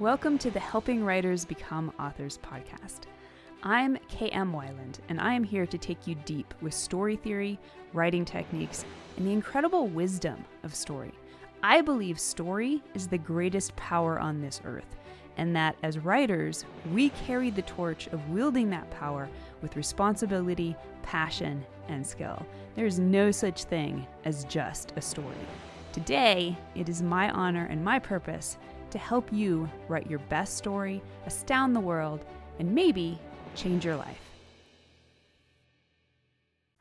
Welcome to the Helping Writers Become Authors podcast. I'm KM Weiland, and I am here to take you deep with story theory, writing techniques, and the incredible wisdom of story. I believe story is the greatest power on this earth, and that as writers, we carry the torch of wielding that power with responsibility, passion, and skill. There's no such thing as just a story. Today, it is my honor and my purpose to help you write your best story, astound the world, and maybe change your life.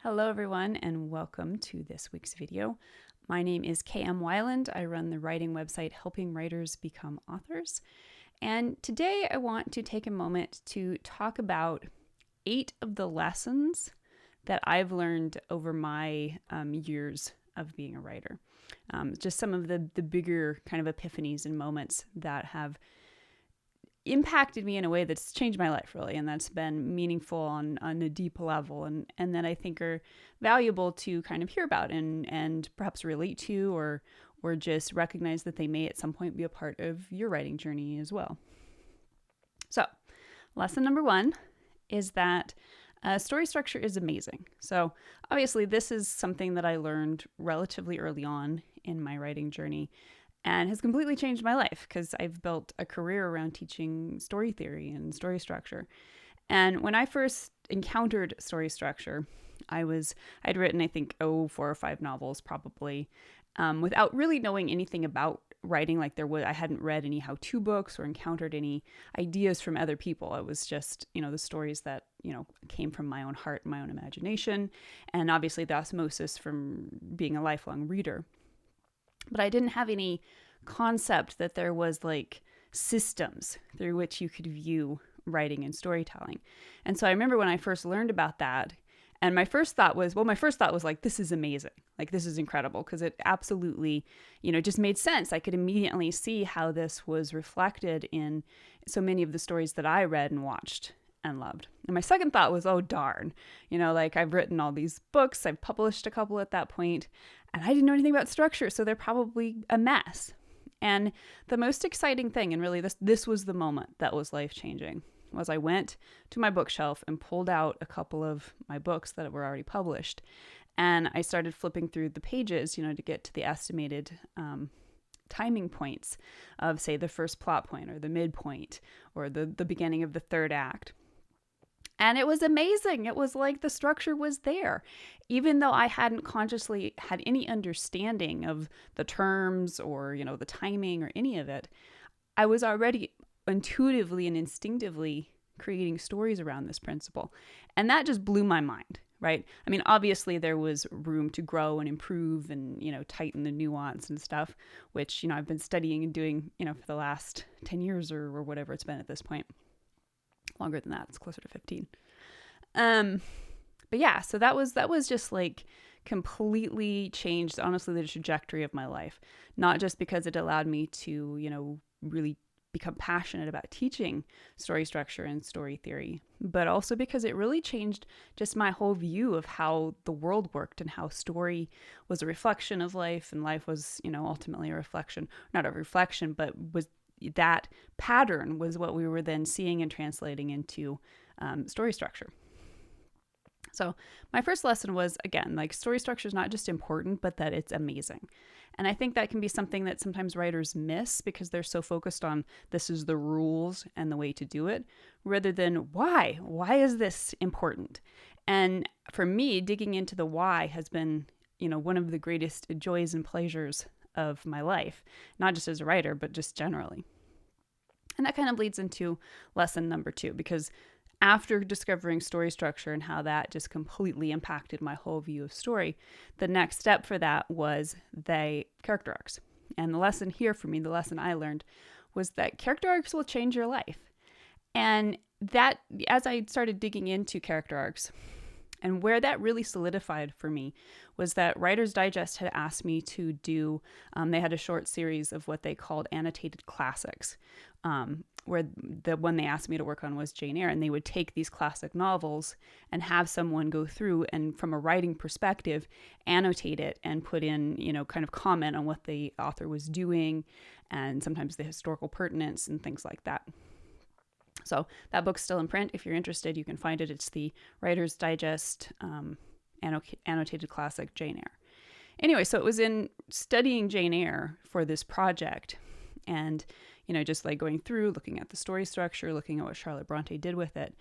Hello everyone, and welcome to this week's video. My name is KM Weiland. I run the writing website Helping Writers Become Authors. And today I want to take a moment to talk about 8 of the lessons that I've learned over my years of being a writer. Just some of the bigger kind of epiphanies and moments that have impacted me in a way that's changed my life, really, and that's been meaningful on a deep level, and that I think are valuable to kind of hear about and perhaps relate to, or just recognize that they may at some point be a part of your writing journey as well. So, lesson number 1 is that story structure is amazing. So obviously this is something that I learned relatively early on in my writing journey and has completely changed my life because I've built a career around teaching story theory and story structure. And when I first encountered story structure, I'd written, I think, 4 or 5 novels probably, without really knowing anything about writing. I hadn't read any how-to books or encountered any ideas from other people. It was just, the stories that, came from my own heart, my own imagination, and obviously the osmosis from being a lifelong reader. But I didn't have any concept that there was systems through which you could view writing and storytelling. And so I remember when I first learned about that, and my first thought was this is amazing. This is incredible, because it absolutely, just made sense. I could immediately see how this was reflected in so many of the stories that I read and watched and loved. And my second thought was, oh, darn. I've written all these books. I've published a couple at that point, and I didn't know anything about structure, so they're probably a mess. And the most exciting thing, and really this was the moment that was life-changing, was I went to my bookshelf and pulled out a couple of my books that were already published. And I started flipping through the pages, to get to the estimated timing points of, say, the first plot point or the midpoint or the beginning of the third act. And it was amazing. It was like the structure was there. Even though I hadn't consciously had any understanding of the terms or, the timing or any of it, I was already intuitively and instinctively creating stories around this principle. And that just blew my mind, right? I mean, obviously there was room to grow and improve and, tighten the nuance and stuff, which, I've been studying and doing, for the last 10 years or whatever it's been at this point. Longer than that, it's closer to 15. But yeah, so that was just completely changed, honestly, the trajectory of my life. Not just because it allowed me to, really become passionate about teaching story structure and story theory, but also because it really changed just my whole view of how the world worked and how story was a reflection of life, and life was, ultimately a reflection, not a reflection, but was that pattern was what we were then seeing and translating into story structure. So my first lesson was, again, story structure is not just important, but that it's amazing. And I think that can be something that sometimes writers miss because they're so focused on this is the rules and the way to do it, rather than why is this important? And for me, digging into the why has been, one of the greatest joys and pleasures of my life, not just as a writer, but just generally. And that kind of leads into lesson number 2, because after discovering story structure and how that just completely impacted my whole view of story, the next step for that was the character arcs. And the lesson here for me, the lesson I learned, was that character arcs will change your life. And that, as I started digging into character arcs, And where that really solidified for me was that Writer's Digest had asked me to do, they had a short series of what they called annotated classics, where the one they asked me to work on was Jane Eyre. And they would take these classic novels and have someone go through and, from a writing perspective, annotate it and put in, kind of comment on what the author was doing and sometimes the historical pertinence and things like that. So that book's still in print. If you're interested, you can find it. It's the Writer's Digest annotated classic Jane Eyre. Anyway, so it was in studying Jane Eyre for this project and, just like going through, looking at the story structure, looking at what Charlotte Bronte did with it,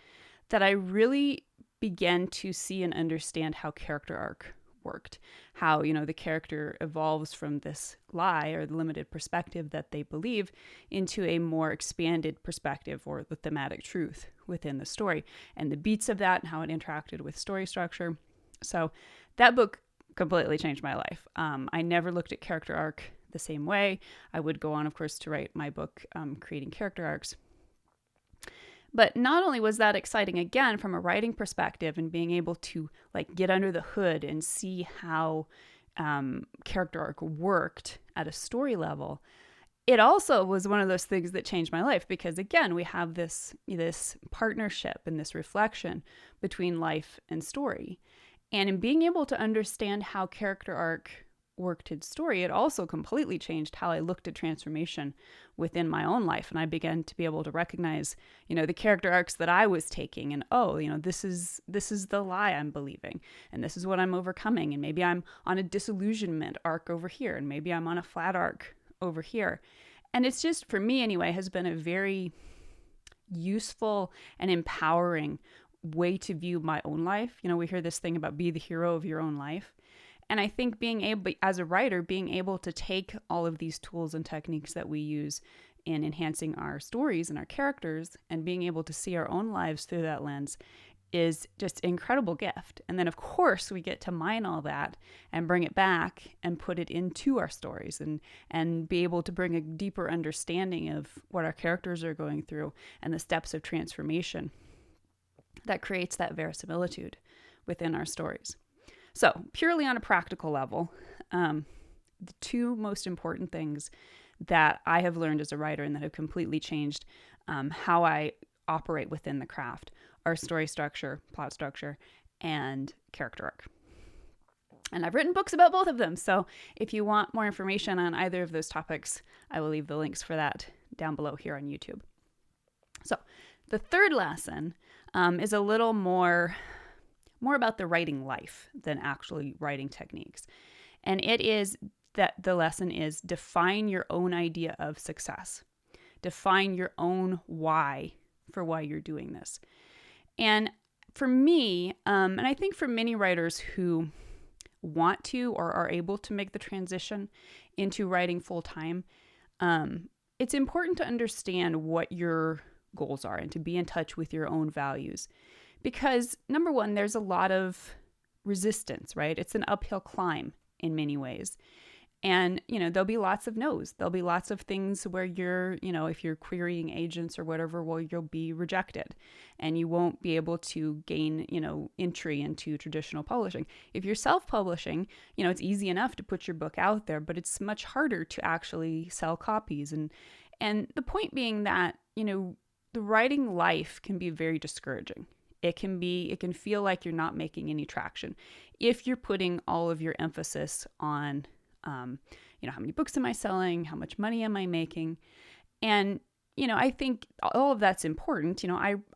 that I really began to see and understand how character arc worked, how, the character evolves from this lie or the limited perspective that they believe into a more expanded perspective or the thematic truth within the story and the beats of that and how it interacted with story structure. So that book completely changed my life. I never looked at character arc the same way. I would go on, of course, to write my book, Creating Character Arcs. But not only was that exciting, again, from a writing perspective and being able to get under the hood and see how character arc worked at a story level, it also was one of those things that changed my life because, again, we have this partnership and this reflection between life and story. And in being able to understand how character arc worked in story, it also completely changed how I looked at transformation within my own life. And I began to be able to recognize, the character arcs that I was taking and, this is the lie I'm believing and this is what I'm overcoming. And maybe I'm on a disillusionment arc over here and maybe I'm on a flat arc over here. And it's just, for me anyway, has been a very useful and empowering way to view my own life. We hear this thing about be the hero of your own life. And I think being able, as a writer, being able to take all of these tools and techniques that we use in enhancing our stories and our characters and being able to see our own lives through that lens is just an incredible gift. And then, of course, we get to mine all that and bring it back and put it into our stories and be able to bring a deeper understanding of what our characters are going through and the steps of transformation that creates that verisimilitude within our stories. So purely on a practical level, the two most important things that I have learned as a writer and that have completely changed how I operate within the craft are story structure, plot structure, and character arc. And I've written books about both of them. So if you want more information on either of those topics, I will leave the links for that down below here on YouTube. So the third lesson is a little more about the writing life than actually writing techniques. And it is that the lesson is define your own idea of success. Define your own why for why you're doing this. And for me, and I think for many writers who want to or are able to make the transition into writing full time, it's important to understand what your goals are and to be in touch with your own values. Because number one, there's a lot of resistance, right? It's an uphill climb in many ways. And, there'll be lots of no's. There'll be lots of things where you're, if you're querying agents or whatever, well, you'll be rejected and you won't be able to gain, entry into traditional publishing. If you're self-publishing, it's easy enough to put your book out there, but it's much harder to actually sell copies. And the point being that, the writing life can be very discouraging. It can feel like you're not making any traction if you're putting all of your emphasis on, how many books am I selling? How much money am I making? And, I think all of that's important.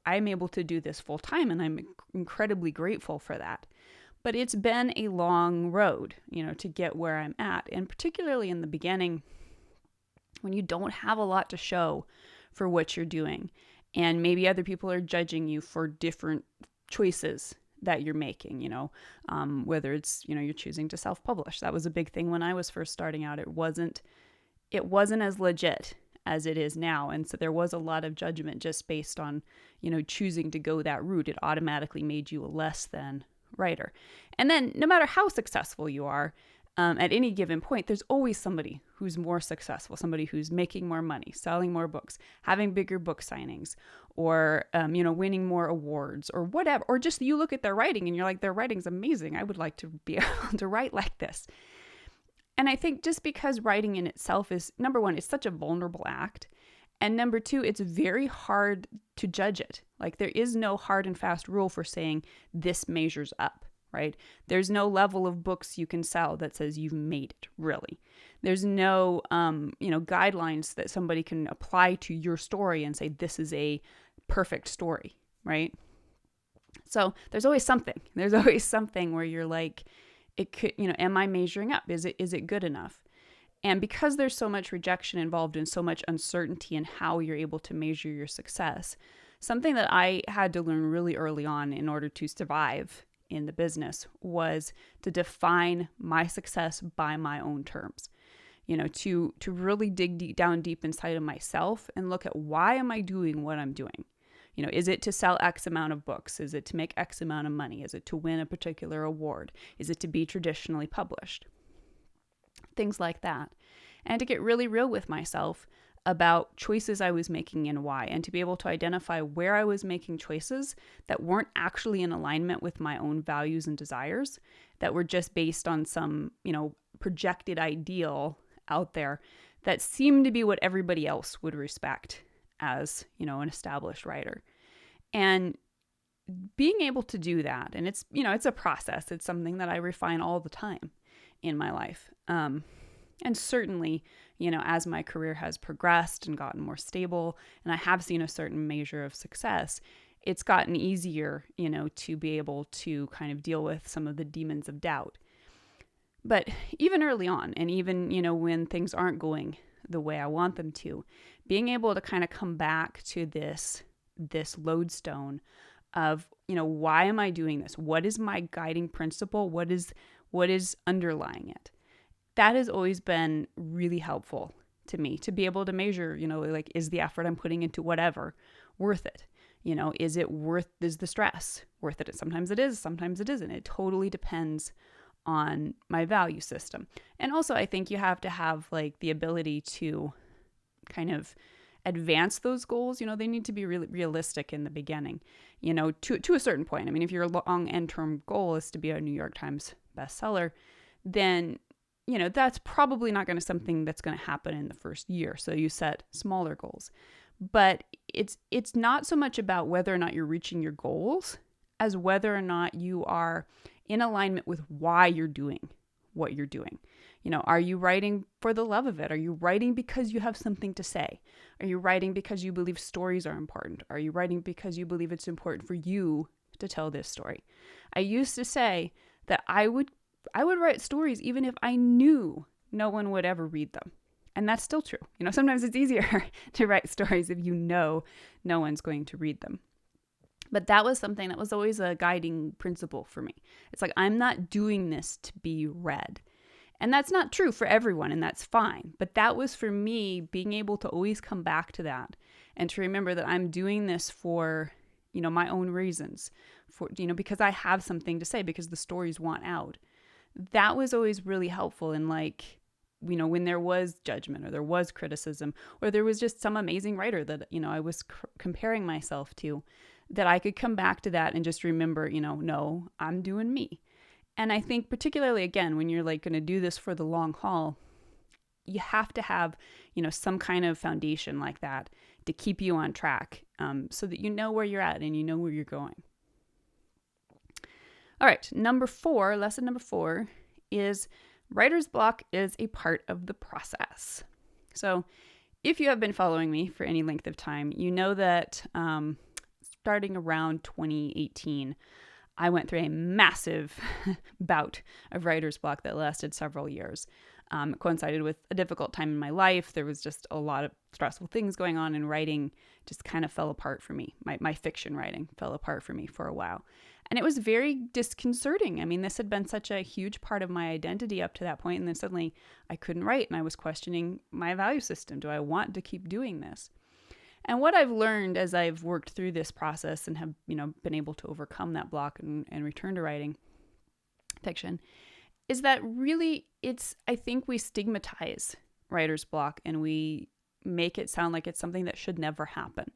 I'm able to do this full time and I'm incredibly grateful for that. But it's been a long road, to get where I'm at. And particularly in the beginning, when you don't have a lot to show for what you're doing. And maybe other people are judging you for different choices that you're making, whether it's, you're choosing to self-publish. That was a big thing when I was first starting out. It wasn't as legit as it is now. And so there was a lot of judgment just based on, choosing to go that route. It automatically made you a less than writer. And then no matter how successful you are, at any given point, there's always somebody who's more successful, somebody who's making more money, selling more books, having bigger book signings, or, winning more awards or whatever. Or just you look at their writing and you're like, their writing's amazing. I would like to be able to write like this. And I think just because writing in itself is, number one, it's such a vulnerable act. And number two, it's very hard to judge it. Like there is no hard and fast rule for saying this measures up. Right? There's no level of books you can sell that says you've made it, really. There's no, guidelines that somebody can apply to your story and say, this is a perfect story, right? So there's always something. There's always something where you're like, it could, am I measuring up? Is it good enough? And because there's so much rejection involved and so much uncertainty in how you're able to measure your success, something that I had to learn really early on in order to survive in the business was to define my success by my own terms. To really dig down deep inside of myself and look at why am I doing what I'm doing? Is it to sell X amount of books? Is it to make X amount of money? Is it to win a particular award? Is it to be traditionally published? Things like that. And to get really real with myself about choices I was making and why, and to be able to identify where I was making choices that weren't actually in alignment with my own values and desires, that were just based on some, projected ideal out there that seemed to be what everybody else would respect as, an established writer. And being able to do that, and it's a process. It's something that I refine all the time in my life. And certainly, as my career has progressed and gotten more stable, and I have seen a certain measure of success, it's gotten easier, to be able to kind of deal with some of the demons of doubt. But even early on, and even, when things aren't going the way I want them to, being able to kind of come back to this lodestone of, why am I doing this? What is my guiding principle? What is underlying it? That has always been really helpful to me to be able to measure, is the effort I'm putting into whatever worth it? Is the stress worth it? Sometimes it is, sometimes it isn't. It totally depends on my value system. And also I think you have to have the ability to kind of advance those goals. They need to be really realistic in the beginning, to a certain point. I mean, if your long end term goal is to be a New York Times bestseller, then that's probably not going to something that's going to happen in the first year. So you set smaller goals. But it's not so much about whether or not you're reaching your goals as whether or not you are in alignment with why you're doing what you're doing. Are you writing for the love of it? Are you writing because you have something to say? Are you writing because you believe stories are important? Are you writing because you believe it's important for you to tell this story? I used to say that I would write stories even if I knew no one would ever read them. And that's still true. Sometimes it's easier to write stories if you know no one's going to read them. But that was something that was always a guiding principle for me. It's like, I'm not doing this to be read. And that's not true for everyone, and that's fine. But that was for me, being able to always come back to that and to remember that I'm doing this for, my own reasons, for, because I have something to say, because the stories want out. That was always really helpful in when there was judgment or there was criticism or there was just some amazing writer that, I was comparing myself to, that I could come back to that and just remember, no, I'm doing me. And I think particularly, again, when you're going to do this for the long haul, you have to have, some kind of foundation like that to keep you on track, so that you know where you're at and you know where you're going. All right, lesson number 4 is writer's block is a part of the process. So if you have been following me for any length of time, you know that starting around 2018, I went through a massive bout of writer's block that lasted several years. It coincided with a difficult time in my life. There was just a lot of stressful things going on, and writing just kind of fell apart for me. My fiction writing fell apart for me for a while. And it was very disconcerting. I mean, this had been such a huge part of my identity up to that point, and then suddenly I couldn't write, and I was questioning my value system. Do I want to keep doing this? And what I've learned as I've worked through this process and have, been able to overcome that block and return to writing fiction is that really I think we stigmatize writer's block and we make it sound like it's something that should never happen.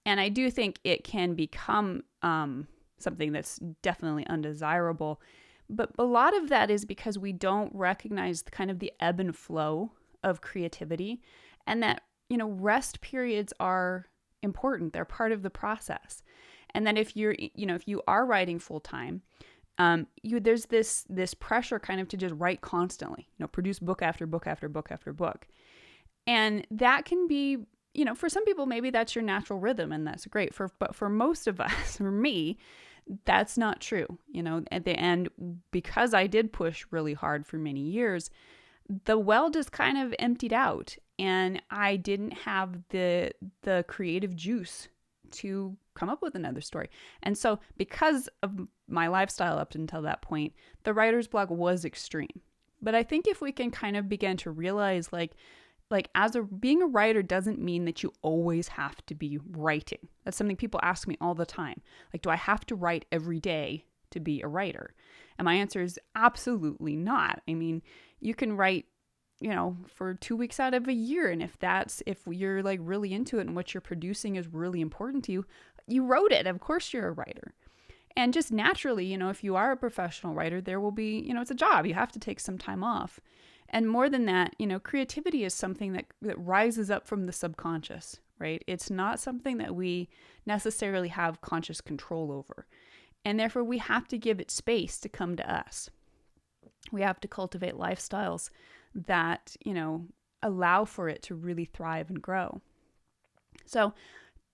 And I do think it can become something that's definitely undesirable. But a lot of that is because we don't recognize kind of the ebb and flow of creativity, and that, rest periods are important. They're part of the process. And then if you are writing full time, there's this pressure kind of to just write constantly, produce book after book after book after book. And that can be, for some people, maybe that's your natural rhythm and that's great. But for most of us, for me, that's not true. At the end, because I did push really hard for many years, the well just kind of emptied out and I didn't have the creative juice to come up with another story. And so because of my lifestyle up until that point, the writer's block was extreme. But I think if we can kind of begin to realize being a writer doesn't mean that you always have to be writing. That's something people ask me all the time. Like, do I have to write every day to be a writer? And my answer is absolutely not. I mean, you can write, for 2 weeks out of a year. And if you're like really into it and what you're producing is really important to you, you wrote it. Of course you're a writer. And just naturally, if you are a professional writer, there will be, it's a job. You have to take some time off. And more than that, creativity is something that rises up from the subconscious, right? It's not something that we necessarily have conscious control over. And therefore, we have to give it space to come to us. We have to cultivate lifestyles that, allow for it to really thrive and grow. So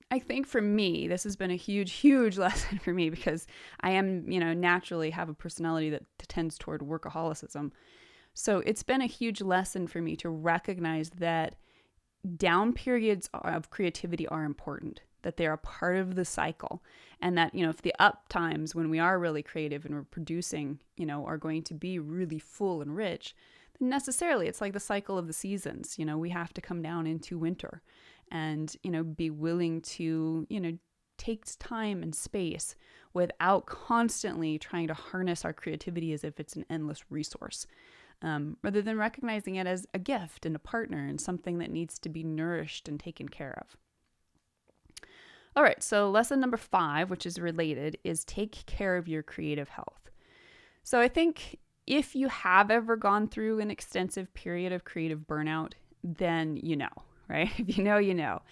I think for me, this has been a huge, huge lesson for me because I am, naturally have a personality that tends toward workaholicism. So it's been a huge lesson for me to recognize that down periods of creativity are important, that they're a part of the cycle. And that, if the up times when we are really creative and we're producing, are going to be really full and rich, then necessarily it's like the cycle of the seasons. We have to come down into winter and, be willing to, take time and space without constantly trying to harness our creativity as if it's an endless resource. Rather than recognizing it as a gift and a partner and something that needs to be nourished and taken care of. All right, so lesson number 5, which is related, is take care of your creative health. So I think if you have ever gone through an extensive period of creative burnout, then you know, right? If you know, you know.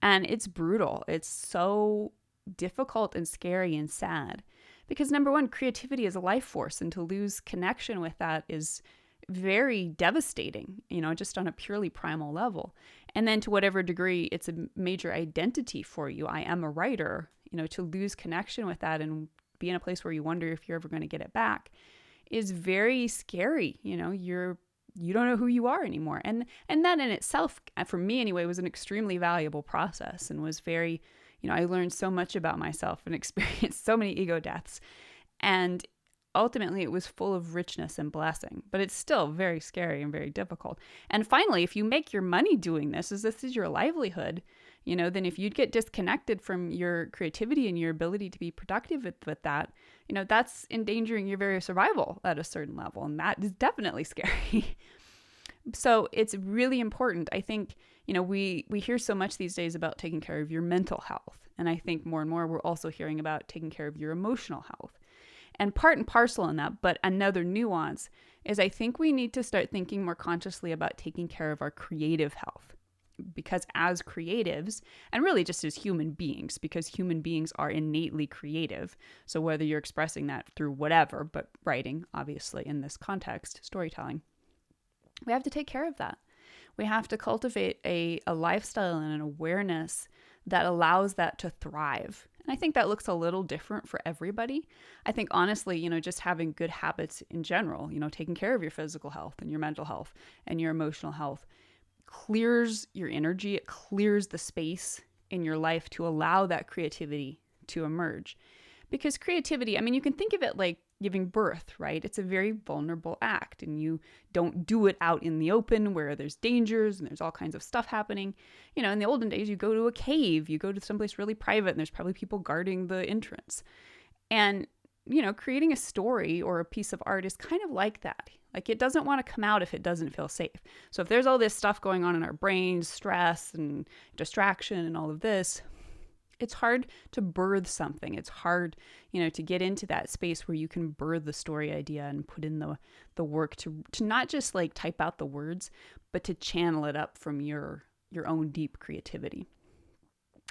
And it's brutal. It's so difficult and scary and sad because number one, creativity is a life force, and to lose connection with that is very devastating, just on a purely primal level. And then to whatever degree it's a major identity for you, I am a writer, to lose connection with that and be in a place where you wonder if you're ever going to get it back is very scary. You don't know who you are anymore. And that in itself, for me anyway, was an extremely valuable process and was very, I learned so much about myself and experienced so many ego deaths. And ultimately, it was full of richness and blessing, but it's still very scary and very difficult. And finally, if you make your money doing this is your livelihood, then if you'd get disconnected from your creativity and your ability to be productive with that, that's endangering your very survival at a certain level. And that is definitely scary. So it's really important. I think, we hear so much these days about taking care of your mental health. And I think more and more we're also hearing about taking care of your emotional health. And part and parcel in that, but another nuance is I think we need to start thinking more consciously about taking care of our creative health. Because as creatives, and really just as human beings, because human beings are innately creative. So whether you're expressing that through whatever, but writing, obviously, in this context, storytelling, we have to take care of that. We have to cultivate a lifestyle and an awareness that allows that to thrive. And I think that looks a little different for everybody. I think honestly, just having good habits in general, taking care of your physical health and your mental health and your emotional health clears your energy. It clears the space in your life to allow that creativity to emerge. Because creativity, you can think of it like giving birth, right? It's a very vulnerable act, and you don't do it out in the open where there's dangers and there's all kinds of stuff happening. In the olden days, you go to a cave, you go to someplace really private, and there's probably people guarding the entrance. And creating a story or a piece of art is kind of like that. Like, it doesn't want to come out if it doesn't feel safe. So if there's all this stuff going on in our brains, stress and distraction and all of this, it's hard to birth something. It's hard, to get into that space where you can birth the story idea and put in the work to not just like type out the words, but to channel it up from your own deep creativity.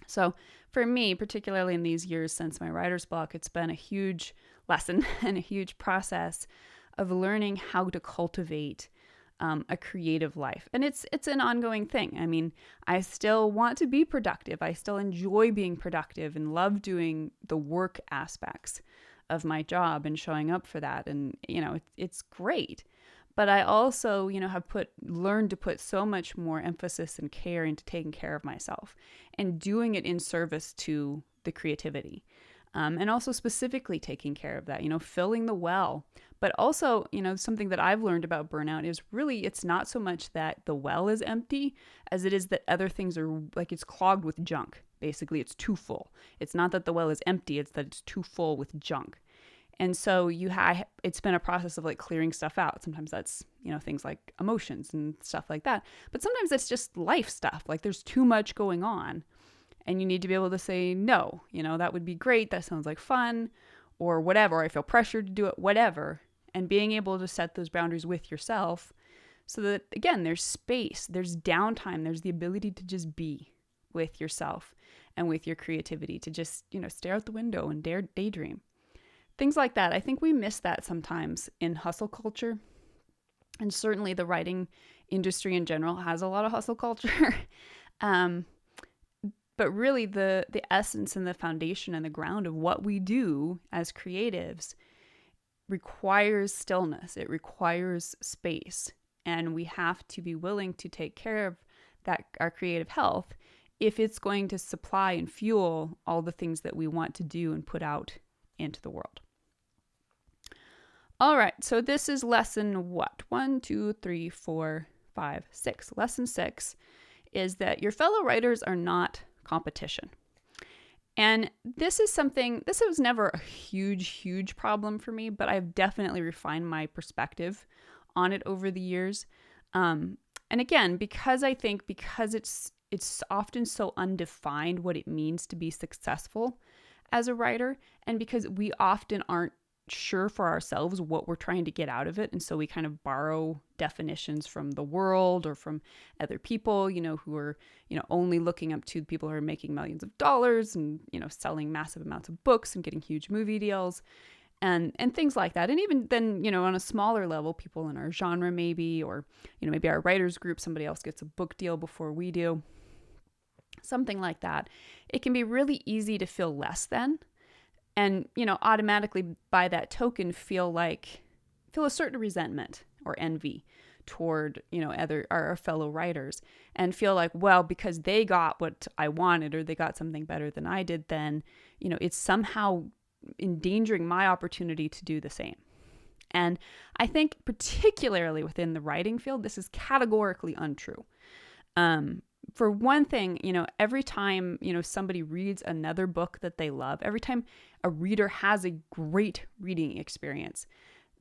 So for me, particularly in these years since my writer's block, it's been a huge lesson and a huge process of learning how to cultivate a creative life. And it's an ongoing thing. I mean, I still want to be productive. I still enjoy being productive and love doing the work aspects of my job and showing up for that. And, it's great. But I also, have learned to put so much more emphasis and care into taking care of myself and doing it in service to the creativity. And also specifically taking care of that, filling the well. But also, something that I've learned about burnout is really, it's not so much that the well is empty as it is that other things are like, it's clogged with junk. Basically, it's too full. It's not that the well is empty, it's that it's too full with junk. And so it's been a process of like clearing stuff out. Sometimes that's, things like emotions and stuff like that. But sometimes it's just life stuff. Like, there's too much going on and you need to be able to say, no, that would be great. That sounds like fun or whatever. Or I feel pressured to do it, whatever. And being able to set those boundaries with yourself so that, again, there's space, there's downtime, there's the ability to just be with yourself and with your creativity, to just, stare out the window and daydream. Things like that. I think we miss that sometimes in hustle culture. And certainly the writing industry in general has a lot of hustle culture. But really the essence and the foundation and the ground of what we do as creatives requires stillness. It requires space. And we have to be willing to take care of our creative health if it's going to supply and fuel all the things that we want to do and put out into the world. All right, so this is lesson what? 1, 2, 3, 4, 5, 6. Lesson 6 is that your fellow writers are not competition. And this was never a huge problem for me, but I've definitely refined my perspective on it over the years. And again, because it's often so undefined what it means to be successful as a writer, and because we often aren't sure for ourselves what we're trying to get out of it. And so we kind of borrow definitions from the world or from other people, who are, only looking up to people who are making millions of dollars and, selling massive amounts of books and getting huge movie deals and things like that. And even then, on a smaller level, people in our genre maybe, or, maybe our writers group, somebody else gets a book deal before we do. Something like that. It can be really easy to feel less than. And, automatically by that token feel a certain resentment or envy toward, our fellow writers, and feel like, well, because they got what I wanted or they got something better than I did, then, it's somehow endangering my opportunity to do the same. And I think particularly within the writing field, this is categorically untrue. For one thing, every time, somebody reads another book that they love, every time a reader has a great reading experience,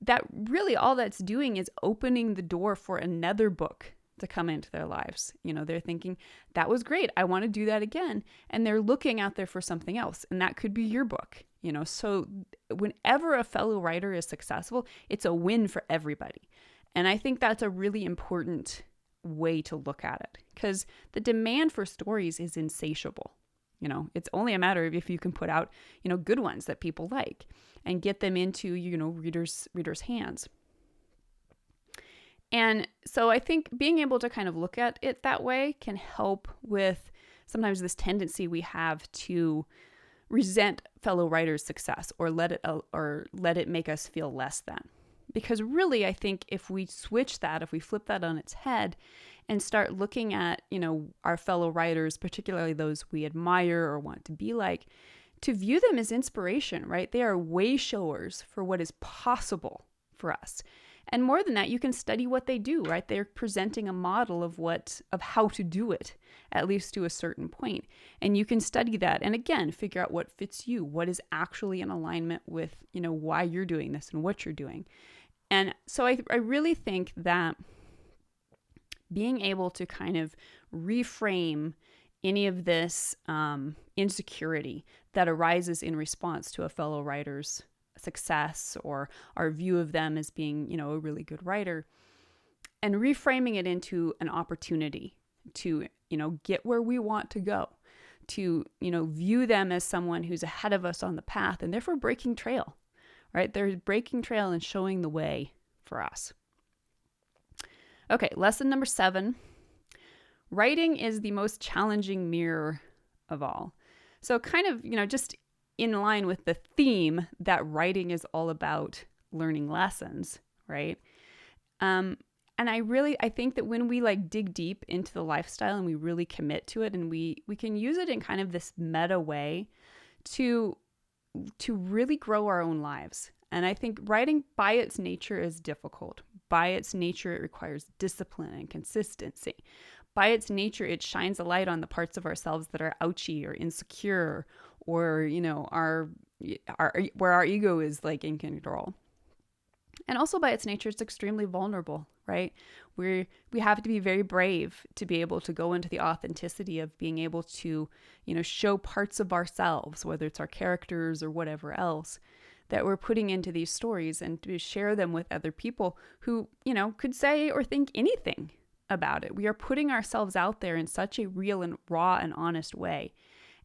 that really all that's doing is opening the door for another book to come into their lives. They're thinking, that was great, I want to do that again. And they're looking out there for something else. And that could be your book, So whenever a fellow writer is successful, it's a win for everybody. And I think that's a really important way to look at it, because the demand for stories is insatiable. It's only a matter of if you can put out, good ones that people like and get them into, readers' hands. And so I think being able to kind of look at it that way can help with sometimes this tendency we have to resent fellow writers' success or let it make us feel less than. Because really, I think if we flip that on its head and start looking at, our fellow writers, particularly those we admire or want to be like, to view them as inspiration, right? They are way showers for what is possible for us. And more than that, you can study what they do, right? They're presenting a model of how to do it, at least to a certain point. And you can study that and again, figure out what fits you, what is actually in alignment with, why you're doing this and what you're doing. And so I really think that being able to kind of reframe any of this insecurity that arises in response to a fellow writer's success or our view of them as being, a really good writer, and reframing it into an opportunity to, get where we want to go, to, view them as someone who's ahead of us on the path and therefore breaking trail, right? They're breaking trail and showing the way for us. Okay, lesson number 7. Writing is the most challenging mirror of all. So kind of, just in line with the theme that writing is all about learning lessons, right? And I think that when we dig deep into the lifestyle and we really commit to it, and we can use it in kind of this meta way to really grow our own lives. And I think writing by its nature is difficult. By its nature, it requires discipline and consistency. By its nature, it shines a light on the parts of ourselves that are ouchy or insecure, or, where our ego is in control. And also by its nature, it's extremely vulnerable, right? We have to be very brave to be able to go into the authenticity of being able to, show parts of ourselves, whether it's our characters or whatever else, that we're putting into these stories, and to share them with other people who, could say or think anything about it. We are putting ourselves out there in such a real and raw and honest way.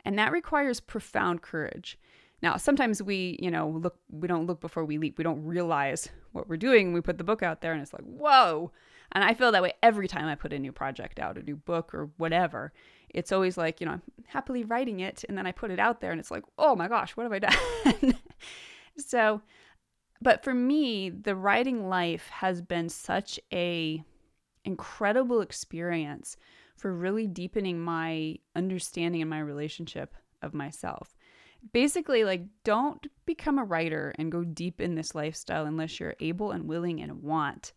And that requires profound courage. Now, sometimes we don't look before we leap. We don't realize what we're doing. We put the book out there and it's like, whoa. And I feel that way every time I put a new project out, a new book or whatever. It's always like, I'm happily writing it. And then I put it out there and it's like, oh my gosh, what have I done? So, but for me, the writing life has been such a incredible experience for really deepening my understanding and my relationship of myself. Basically, don't become a writer and go deep in this lifestyle unless you're able and willing and want,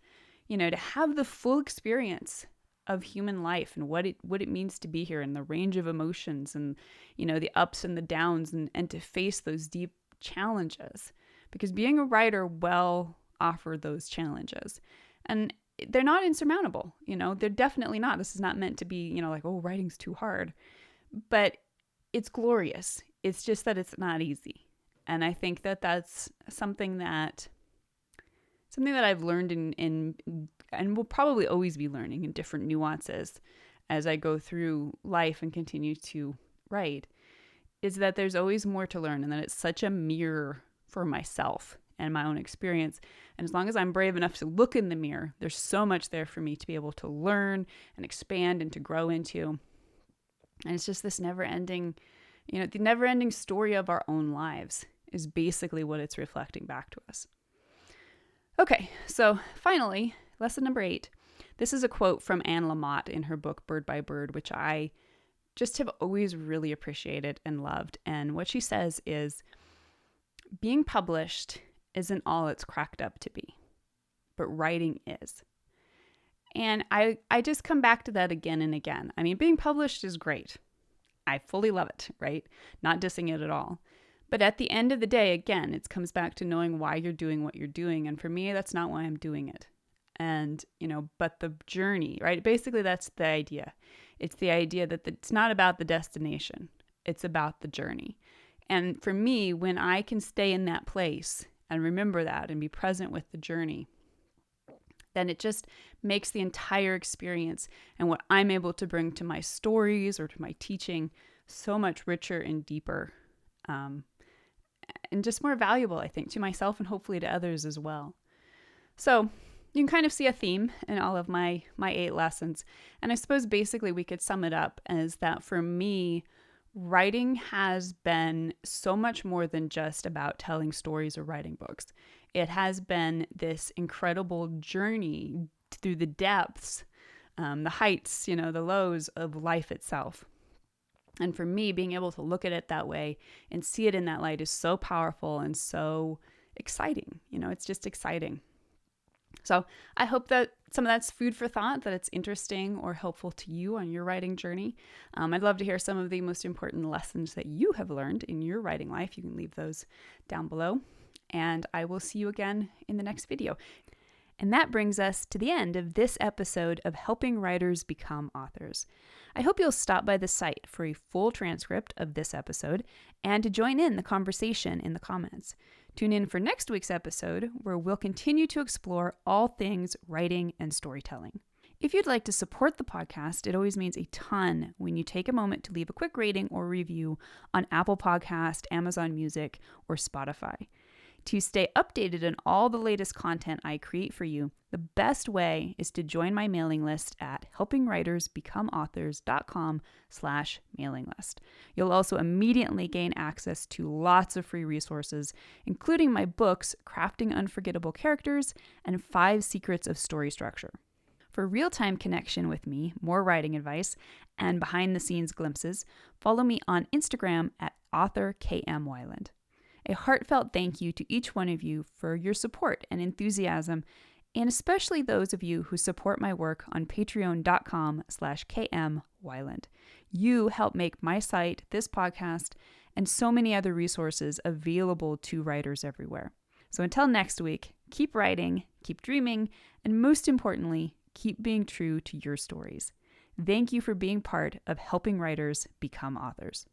to have the full experience of human life and what it means to be here, and the range of emotions and, the ups and the downs, and to face those deep challenges, because being a writer will offer those challenges, and they're not insurmountable. They're definitely not. This is not meant to be, oh, writing's too hard, but it's glorious. It's just that it's not easy. And I think that that's something that I've learned in and will probably always be learning in different nuances as I go through life and continue to write, is that there's always more to learn, and that it's such a mirror for myself and my own experience. And as long as I'm brave enough to look in the mirror, there's so much there for me to be able to learn and expand and to grow into. And it's just this never-ending, the never-ending story of our own lives is basically what it's reflecting back to us. Okay, so finally, lesson number 8. This is a quote from Anne Lamott in her book Bird by Bird, which I just have always really appreciated and loved. And what she says is, being published isn't all it's cracked up to be, but writing is. And I just come back to that again and again. I mean, being published is great. I fully love it, right? Not dissing it at all. But at the end of the day, again, it comes back to knowing why you're doing what you're doing. And for me, that's not why I'm doing it. And, but the journey, right? Basically, that's the idea. It's the idea that it's not about the destination. It's about the journey. And for me, when I can stay in that place and remember that and be present with the journey, then it just makes the entire experience and what I'm able to bring to my stories or to my teaching so much richer and deeper, and just more valuable, I think, to myself and hopefully to others as well. So you can kind of see a theme in all of my 8 lessons. And I suppose basically we could sum it up as that for me, writing has been so much more than just about telling stories or writing books. It has been this incredible journey through the depths, the heights, the lows of life itself. And for me, being able to look at it that way and see it in that light is so powerful and so exciting. It's just exciting. So I hope that some of that's food for thought, that it's interesting or helpful to you on your writing journey. I'd love to hear some of the most important lessons that you have learned in your writing life. You can leave those down below. And I will see you again in the next video. And that brings us to the end of this episode of Helping Writers Become Authors. I hope you'll stop by the site for a full transcript of this episode and to join in the conversation in the comments. Tune in for next week's episode, where we'll continue to explore all things writing and storytelling. If you'd like to support the podcast, it always means a ton when you take a moment to leave a quick rating or review on Apple Podcast, Amazon Music, or Spotify. To stay updated on all the latest content I create for you, the best way is to join my mailing list at helpingwritersbecomeauthors.com/mailing list. You'll also immediately gain access to lots of free resources, including my books, Crafting Unforgettable Characters and 5 Secrets of Story Structure. For real-time connection with me, more writing advice, and behind-the-scenes glimpses, follow me on Instagram at authorkmwyland. A heartfelt thank you to each one of you for your support and enthusiasm, and especially those of you who support my work on patreon.com/kmwyland. You help make my site, this podcast, and so many other resources available to writers everywhere. So until next week, keep writing, keep dreaming, and most importantly, keep being true to your stories. Thank you for being part of helping writers become authors.